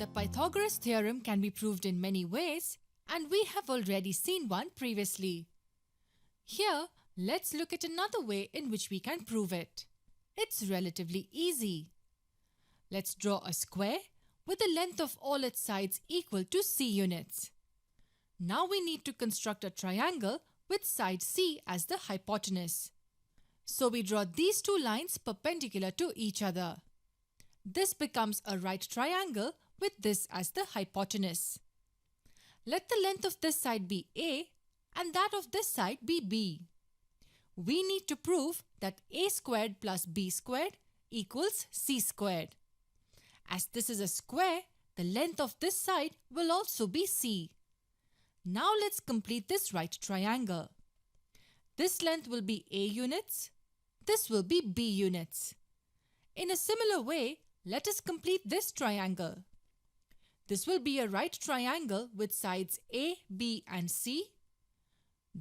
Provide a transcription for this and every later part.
The Pythagoras theorem can be proved in many ways, and we have already seen one previously. Here, let's look at another way in which we can prove it. It's relatively easy. Let's draw a square with the length of all its sides equal to c units. Now we need to construct a triangle with side c as the hypotenuse. So we draw these two lines perpendicular to each other. This becomes a right triangle with this as the hypotenuse. Let the length of this side be a and that of this side be b. We need to prove that a squared plus b squared equals c squared. As this is a square, the length of this side will also be c. Now let's complete this right triangle. This length will be a units, this will be b units. In a similar way, let us complete this triangle. This will be a right triangle with sides A, B and C.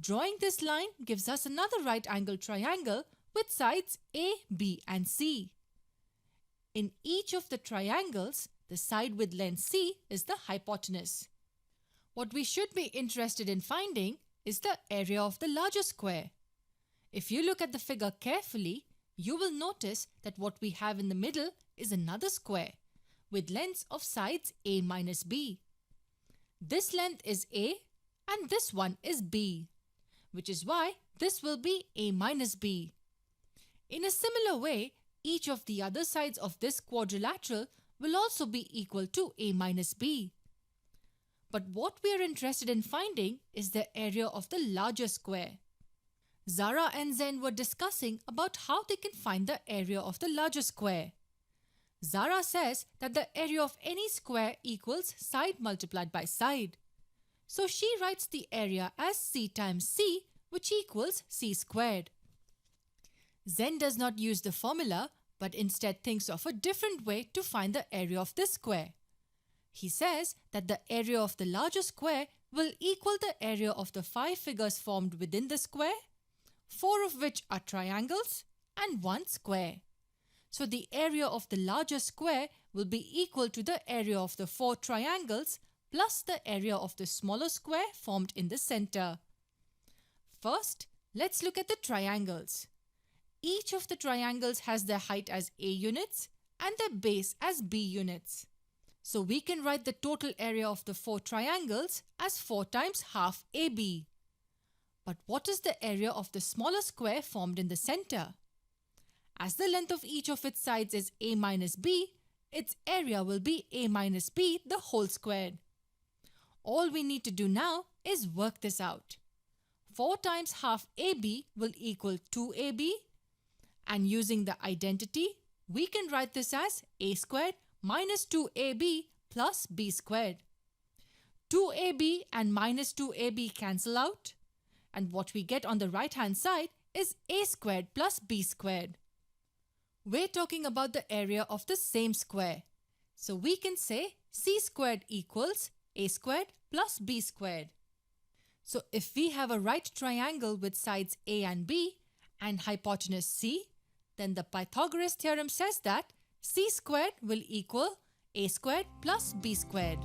Drawing this line gives us another right angle triangle with sides A, B and C. In each of the triangles, the side with length C is the hypotenuse. What we should be interested in finding is the area of the larger square. If you look at the figure carefully, you will notice that what we have in the middle is another square with lengths of sides A minus B. This length is A and this one is B, which is why this will be A minus B. In a similar way, each of the other sides of this quadrilateral will also be equal to A minus B. But what we are interested in finding is the area of the larger square. Zara and Zen were discussing about how they can find the area of the larger square. Zara says that the area of any square equals side multiplied by side. So she writes the area as c times c, which equals c squared. Zen does not use the formula, but instead thinks of a different way to find the area of this square. He says that the area of the larger square will equal the area of the 5 figures formed within the square, 4 of which are triangles and 1 square. So the area of the larger square will be equal to the area of the 4 triangles plus the area of the smaller square formed in the center. First, let's look at the triangles. Each of the triangles has their height as a units and their base as b units. So we can write the total area of the 4 triangles as 4 times half AB. But what is the area of the smaller square formed in the center? As the length of each of its sides is a minus b, its area will be a minus b the whole squared. All we need to do now is work this out. 4 times half AB will equal 2AB, and using the identity, we can write this as a squared minus 2AB plus b squared. 2AB and minus 2AB cancel out, and what we get on the right hand side is a squared plus b squared. We're talking about the area of the same square. So we can say c squared equals a squared plus b squared. So if we have a right triangle with sides a and b and hypotenuse c, then the Pythagoras theorem says that c squared will equal a squared plus b squared.